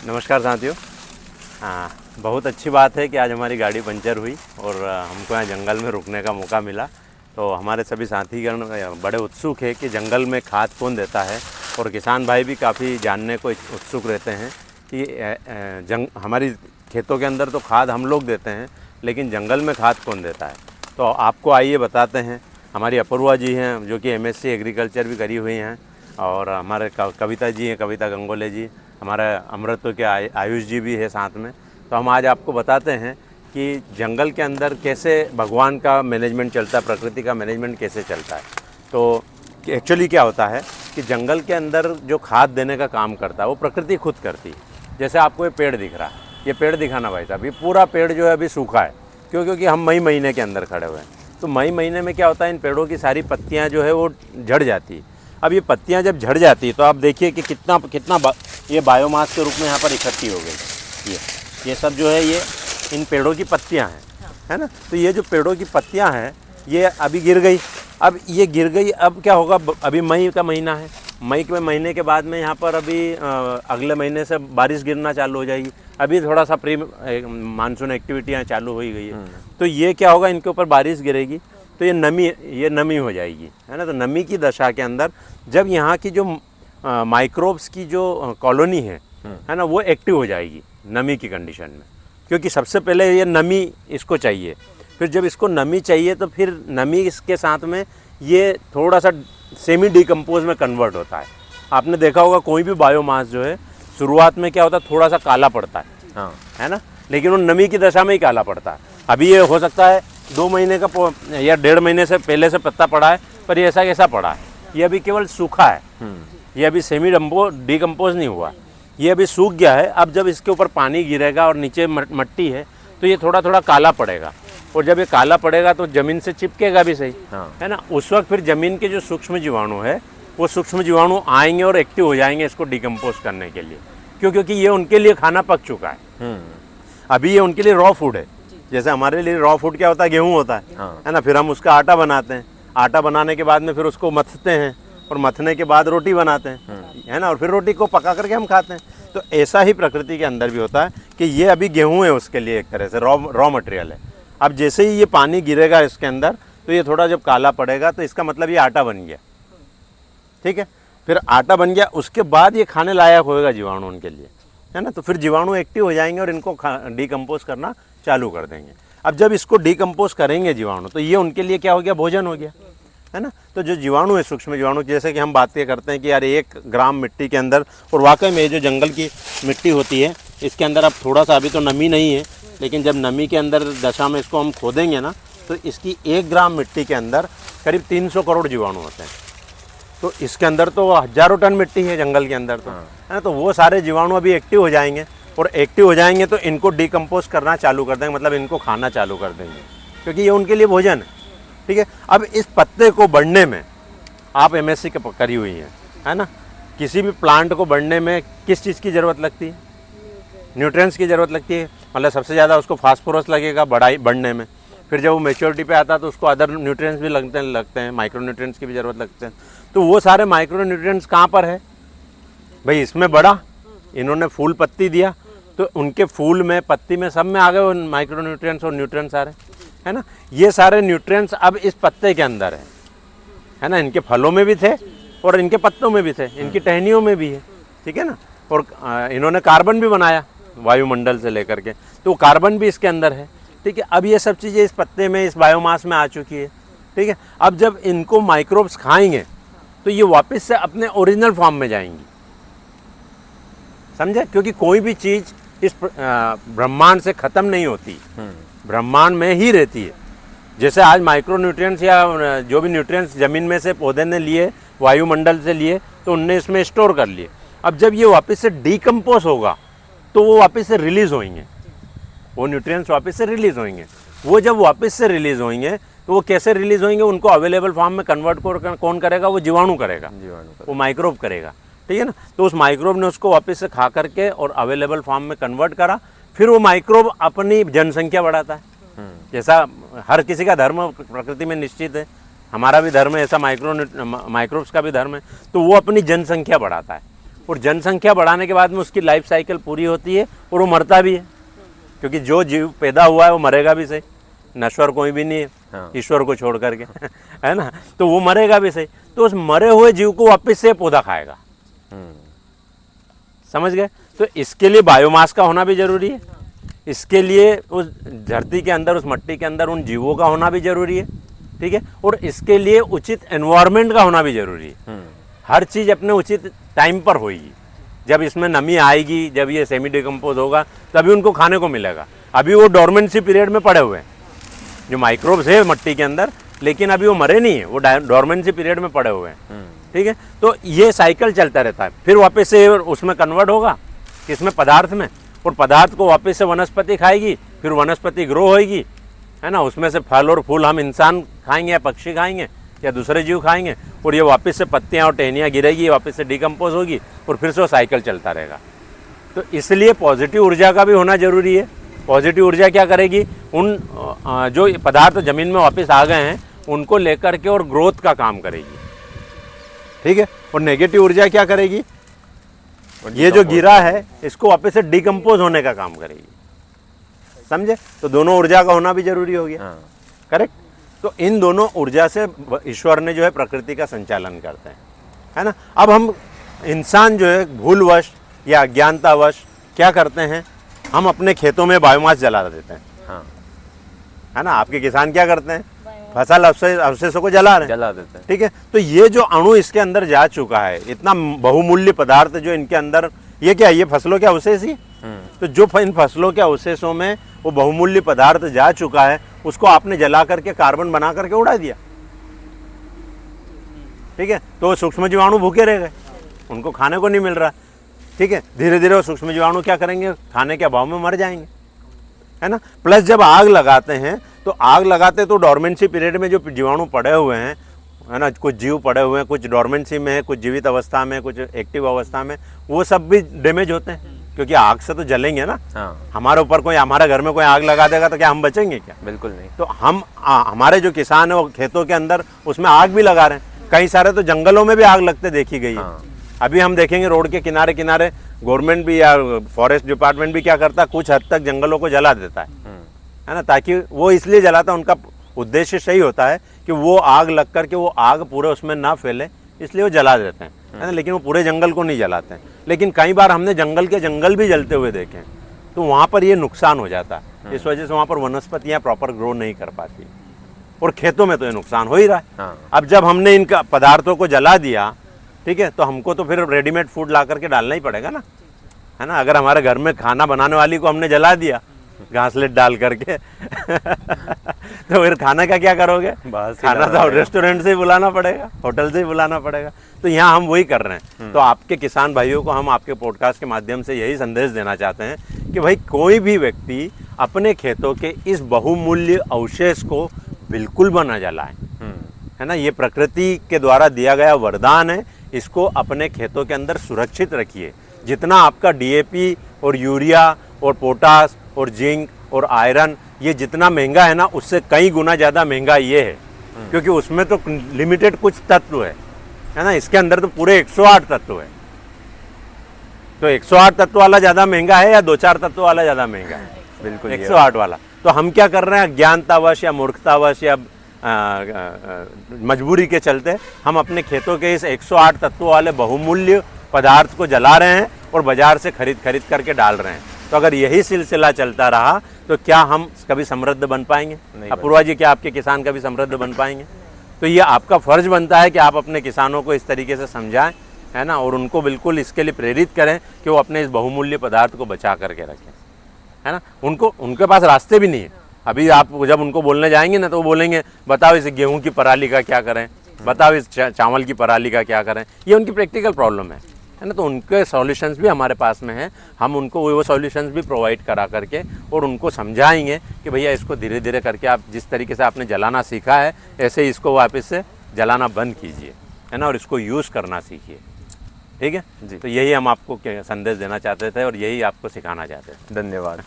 नमस्कार साथियों। हाँ, बहुत अच्छी बात है कि आज हमारी गाड़ी पंचर हुई और हमको यहाँ जंगल में रुकने का मौका मिला। तो हमारे सभी साथीगण बड़े उत्सुक है कि जंगल में खाद कौन देता है, और किसान भाई भी काफ़ी जानने को उत्सुक रहते हैं कि हमारी खेतों के अंदर तो खाद हम लोग देते हैं, लेकिन जंगल में खाद कौन देता है। तो आपको आइए बताते हैं। हमारी अपूर्वा जी हैं जो कि MSc एग्रीकल्चर भी करी हुई हैं, और हमारे कविता जी हैं, कविता गंगोले जी, हमारे अमृत के आयुष जी भी है साथ में। तो हम आज आपको बताते हैं कि जंगल के अंदर कैसे भगवान का मैनेजमेंट चलता है, प्रकृति का मैनेजमेंट कैसे चलता है। तो एक्चुअली क्या होता है कि जंगल के अंदर जो खाद देने का काम करता है वो प्रकृति खुद करती है। जैसे आपको ये पेड़ दिख रहा है, ये पेड़ दिखाना भाई साहब, ये पूरा पेड़ जो है अभी सूखा है। क्योंकि हम मई महीने के अंदर खड़े हुए हैं। तो मई महीने में क्या होता है, इन पेड़ों की सारी पत्तियाँ जो है वो झड़ जाती है। अब ये पत्तियाँ जब झड़ जाती है तो आप देखिए कि कितना ये बायोमास के रूप में यहाँ पर इकट्ठी हो गई। ये सब जो है ये इन पेड़ों की पत्तियाँ हैं, है ना। तो ये जो पेड़ों की पत्तियाँ हैं ये अभी गिर गई। अब ये गिर गई, अब क्या होगा, अभी मई का महीना है। मई के महीने के बाद में यहाँ पर अभी अगले महीने से बारिश गिरना चालू हो जाएगी। अभी थोड़ा सा प्री मानसून एक्टिविटियाँ चालू हो गई है। तो ये क्या होगा, इनके ऊपर बारिश गिरेगी तो ये नमी हो जाएगी, है ना। तो नमी की दशा के अंदर जब यहाँ की जो माइक्रोब्स की जो कॉलोनी है ना, वो एक्टिव हो जाएगी नमी की कंडीशन में। क्योंकि सबसे पहले ये नमी इसको चाहिए, फिर जब इसको नमी चाहिए तो फिर नमी इसके साथ में ये थोड़ा सा सेमी डिकम्पोज में कन्वर्ट होता है। आपने देखा होगा कोई भी बायोमास जो है शुरुआत में क्या होता है, थोड़ा सा काला पड़ता है, हाँ, है ना। लेकिन वो नमी की दशा में ही काला पड़ता है। अभी ये हो सकता है 2 महीने का या 1.5 महीने से पहले से पत्ता पड़ा है, पर ये ऐसा कैसा पड़ा है, ये अभी केवल सूखा है। ये अभी सेमी डिकम्पोज नहीं हुआ, ये अभी सूख गया है। अब जब इसके ऊपर पानी गिरेगा और नीचे मट्टी है तो ये थोड़ा थोड़ा काला पड़ेगा, और जब ये काला पड़ेगा तो ज़मीन से चिपकेगा भी सही, हाँ, है ना। उस वक्त फिर ज़मीन के जो सूक्ष्म जीवाणु है वो सूक्ष्म जीवाणु आएंगे और एक्टिव हो जाएंगे इसको डिकम्पोज करने के लिए। क्योंकि ये उनके लिए खाना पक चुका है। अभी ये उनके लिए रॉ फूड है। जैसे हमारे लिए रॉ फूड क्या होता है, गेहूँ होता है, हाँ, है ना। फिर हम उसका आटा बनाते हैं, आटा बनाने के बाद में फिर उसको मथते हैं, और मथने के बाद रोटी बनाते हैं, है ना। और फिर रोटी को पका करके हम खाते हैं। तो ऐसा ही प्रकृति के अंदर भी होता है कि ये अभी गेहूँ है, उसके लिए एक तरह से रॉ मटेरियल है। अब जैसे ही ये पानी गिरेगा इसके अंदर तो ये थोड़ा जब काला पड़ेगा तो इसका मतलब ये आटा बन गया, ठीक है। फिर आटा बन गया, उसके बाद ये खाने लायक होएगा जीवाणु उनके लिए, है ना। तो फिर जीवाणु एक्टिव हो जाएंगे और इनको डिकम्पोज करना चालू कर देंगे। अब जब इसको डिकम्पोज करेंगे जीवाणु तो ये उनके लिए क्या हो गया, भोजन हो गया, है ना। तो जो जीवाणु है, सूक्ष्म जीवाणु, जैसे कि हम बातें करते हैं कि यार 1 ग्राम मिट्टी के अंदर, और वाकई में जो जंगल की मिट्टी होती है इसके अंदर अब थोड़ा सा, अभी तो नमी नहीं है, लेकिन जब नमी के अंदर दशा में इसको हम खोदेंगे ना तो इसकी 1 ग्राम मिट्टी के अंदर करीब 300 करोड़ जीवाणु होते हैं। तो इसके अंदर तो हज़ारों टन मिट्टी है जंगल के अंदर, तो है ना। तो वो सारे जीवाणु अभी एक्टिव हो जाएंगे, और एक्टिव हो जाएंगे तो इनको डिकम्पोज करना चालू कर देंगे, मतलब इनको खाना चालू कर देंगे, क्योंकि ये उनके लिए भोजन है, ठीक है। अब इस पत्ते को बढ़ने में आप MSc करी हुई है ना। किसी भी प्लांट को बढ़ने में किस चीज़ की ज़रूरत लगती है, न्यूट्रिएंट्स की ज़रूरत लगती है। मतलब सबसे ज़्यादा उसको फास्फोरस लगेगा बढ़ने में। फिर जब वो मैच्योरिटी पे आता है तो उसको अदर न्यूट्रिएंट्स भी लगते हैं, माइक्रो न्यूट्रिएंट्स की भी ज़रूरत लगते हैं। तो वो सारे माइक्रो न्यूट्रिएंट्स कहाँ पर है भाई, इसमें बढ़ा, इन्होंने फूल पत्ती दिया तो उनके फूल में, पत्ती में, सब में आ गए वो माइक्रो न्यूट्रिएंट्स और न्यूट्रिएंट्स सारे, है ना। ये सारे न्यूट्रिएंट्स अब इस पत्ते के अंदर है ना। इनके फलों में भी थे और इनके पत्तों में भी थे, इनकी टहनियों में भी है, ठीक है ना। और इन्होंने कार्बन भी बनाया वायुमंडल से लेकर के, तो कार्बन भी इसके अंदर है, ठीक है। अब ये सब चीज़ें इस पत्ते में, इस बायोमास में आ चुकी है, ठीक है। अब जब इनको माइक्रोब्स खाएंगे तो ये वापस से अपने ओरिजिनल फॉर्म में जाएंगी, समझे। क्योंकि कोई भी चीज़ इस ब्रह्मांड से ख़त्म नहीं होती, ब्रह्मांड में ही रहती है। जैसे आज माइक्रो न्यूट्रिएंट्स या जो भी न्यूट्रिएंट्स ज़मीन में से पौधे ने लिए, वायुमंडल से लिए, तो उनने इसमें स्टोर कर लिए। अब जब ये वापस से डिकम्पोज होगा तो वो वापस से रिलीज़ होंगे, वो न्यूट्रिएंट्स वापस से रिलीज़ होंगे। वो जब वापस से रिलीज़ होंगे तो वो कैसे रिलीज़ होंगे, उनको अवेलेबल फॉर्म में कन्वर्ट कौन करेगा, वो जीवाणु करेगा, वो माइक्रोब करेगा, ठीक है ना। तो उस माइक्रोब ने उसको वापस से खा करके और अवेलेबल फॉर्म में कन्वर्ट करा। फिर वो माइक्रोब अपनी जनसंख्या बढ़ाता है। जैसा हर किसी का धर्म प्रकृति में निश्चित है, हमारा भी धर्म है, ऐसा माइक्रोब्स का भी धर्म है। तो वो अपनी जनसंख्या बढ़ाता है, और जनसंख्या बढ़ाने के बाद में उसकी लाइफ साइकिल पूरी होती है और वो मरता भी है, क्योंकि जो जीव पैदा हुआ है वो मरेगा भी सही, नश्वर कोई भी नहीं है। हाँ। ईश्वर को छोड़ करके है ना, तो वो मरेगा भी सही। तो उस मरे हुए जीव को वापस से पौधा खाएगा, समझ गए। तो इसके लिए बायोमास का होना भी जरूरी है, इसके लिए उस धरती के अंदर, उस मिट्टी के अंदर उन जीवों का होना भी जरूरी है, ठीक है। और इसके लिए उचित एनवायरनमेंट का होना भी जरूरी है। हर चीज़ अपने उचित टाइम पर होगी। जब इसमें नमी आएगी, जब ये सेमी डिकम्पोज होगा, तभी उनको खाने को मिलेगा। अभी वो डोरमेंसी पीरियड में पड़े हुए हैं जो माइक्रोब्स है मिट्टी के अंदर, लेकिन अभी वो मरे नहीं है, वो डोरमेंसी पीरियड में पड़े हुए हैं, ठीक है। तो ये साइकिल चलता रहता है, फिर वापस से उसमें कन्वर्ट होगा किसमें, पदार्थ में, और पदार्थ को वापस से वनस्पति खाएगी, फिर वनस्पति ग्रो होगी, है ना। उसमें से फल और फूल हम इंसान खाएंगे या पक्षी खाएंगे या दूसरे जीव खाएंगे, और ये वापस से पत्तियाँ और टहनियाँ गिरेगी, वापस से डिकम्पोज होगी, और फिर से वो साइकिल चलता रहेगा। तो इसलिए पॉजिटिव ऊर्जा का भी होना जरूरी है। पॉजिटिव ऊर्जा क्या करेगी, उन जो पदार्थ ज़मीन में वापस आ गए हैं उनको लेकर के और ग्रोथ का काम करेगी, ठीक है। और नेगेटिव ऊर्जा क्या करेगी, ये जो गिरा है इसको वापस से डिकम्पोज होने का काम करेगी, समझे। तो दोनों ऊर्जा का होना भी जरूरी हो गया, करेक्ट। तो इन दोनों ऊर्जा से ईश्वर ने जो है प्रकृति का संचालन करते हैं, है ना। अब हम इंसान जो है भूलवश या अज्ञानतावश क्या करते हैं, हम अपने खेतों में बायोमास जला देते हैं, है ना। आपके किसान क्या करते हैं, फसल अवशेषों को जला देते हैं, ठीक है। तो ये जो अणु इसके अंदर जा चुका है, इतना बहुमूल्य पदार्थ जो इनके अंदर, ये क्या, ये फसलों के अवशेष ही। तो जो इन फसलों के अवशेषों में वो बहुमूल्य पदार्थ जा चुका है, उसको आपने जला करके कार्बन बना करके उड़ा दिया, ठीक है। तो सूक्ष्म जीवाणु भूखे रह गए, उनको खाने को नहीं मिल रहा, ठीक है। धीरे धीरे वो सूक्ष्म जीवाणु क्या करेंगे, खाने के अभाव में मर जाएंगे, है ना। प्लस जब आग लगाते हैं तो आग लगाते तो डोरमेंसी पीरियड में जो जीवाणु पड़े हुए हैं, है ना, कुछ जीव पड़े हुए हैं, कुछ डोरमेंसी में है, कुछ जीवित अवस्था में, कुछ एक्टिव अवस्था में, वो सब भी डैमेज होते हैं, क्योंकि आग से तो जलेंगे ना। हमारे ऊपर कोई, हमारे घर में कोई आग लगा देगा तो क्या हम बचेंगे क्या, बिल्कुल नहीं। तो हम हमारे जो किसान है वो खेतों के अंदर उसमें आग भी लगा रहे हैं। कई सारे तो जंगलों में भी आग लगते देखी गई है। अभी हम देखेंगे रोड के किनारे किनारे गवर्नमेंट भी या फॉरेस्ट डिपार्टमेंट भी क्या करता है, कुछ हद तक जंगलों को जला देता है ना। ताकि वो इसलिए जलाता है, उनका उद्देश्य सही होता है कि वो आग लग करके वो आग पूरे उसमें ना फैले, इसलिए वो जला देते हैं, है ना। लेकिन वो पूरे जंगल को नहीं जलाते हैं। लेकिन कई बार हमने जंगल के जंगल भी जलते हुए देखे हैं, तो वहाँ पर ये नुकसान हो जाता है। इस वजह से वहाँ पर वनस्पतियाँ प्रॉपर ग्रो नहीं कर पाती, और खेतों में तो ये नुकसान हो ही रहा है। अब जब हमने इन पदार्थों को जला दिया, ठीक है, तो हमको तो फिर रेडीमेड फूड ला करके डालना ही पड़ेगा ना, है ना। अगर हमारे घर में खाना बनाने वाली को हमने जला दिया घासलेट डाल करके तो फिर खाना का क्या करोगे, खाना तो रेस्टोरेंट से ही बुलाना पड़ेगा, होटल से ही बुलाना पड़ेगा। तो यहाँ हम वही कर रहे हैं। तो आपके किसान भाइयों को हम आपके पॉडकास्ट के माध्यम से यही संदेश देना चाहते हैं कि भाई कोई भी व्यक्ति अपने खेतों के इस बहुमूल्य अवशेष को बिल्कुल न जलाए, है ना। ये प्रकृति के द्वारा दिया गया वरदान है, इसको अपने खेतों के अंदर सुरक्षित रखिए। जितना आपका डीएपी और यूरिया और पोटास और जिंक और आयरन ये जितना महंगा है ना, उससे कई गुना ज़्यादा महंगा ये है, क्योंकि उसमें तो लिमिटेड कुछ तत्व है ना। इसके अंदर तो पूरे 108 तत्व है। तो 108 तत्व वाला ज़्यादा महंगा है या 2-4 तत्व वाला ज़्यादा महंगा है, बिल्कुल 108 वाला। तो हम क्या कर रहे हैं, अज्ञानतावश या मूर्खतावश या मजबूरी के चलते हम अपने खेतों के इस 108 तत्वों वाले बहुमूल्य पदार्थ को जला रहे हैं और बाजार से खरीद करके डाल रहे हैं। तो अगर यही सिलसिला चलता रहा तो क्या हम कभी समृद्ध बन पाएंगे? अपूर्वा जी, क्या आपके किसान कभी समृद्ध बन पाएंगे? तो ये आपका फर्ज बनता है कि आप अपने किसानों को इस तरीके से समझाएं, है ना, और उनको बिल्कुल इसके लिए प्रेरित करें कि वो अपने इस बहुमूल्य पदार्थ को बचा करके रखें, है ना। उनके पास रास्ते भी नहीं है। अभी आप जब उनको बोलने जाएंगे ना तो वो बोलेंगे बताओ इस गेहूं की पराली का क्या करें, बताओ इस चावल की पराली का क्या करें। ये उनकी प्रैक्टिकल प्रॉब्लम है ना। तो उनके सॉल्यूशंस भी हमारे पास में हैं। हम उनको वो सॉल्यूशंस भी प्रोवाइड करा करके और उनको समझाएंगे कि भैया इसको धीरे धीरे करके आप जिस तरीके से आपने जलाना सीखा है ऐसे ही इसको वापस से जलाना बंद कीजिए, है ना, और इसको यूज़ करना सीखिए। ठीक है जी। तो यही हम आपको संदेश देना चाहते थे और यही आपको सिखाना चाहते थे। धन्यवाद।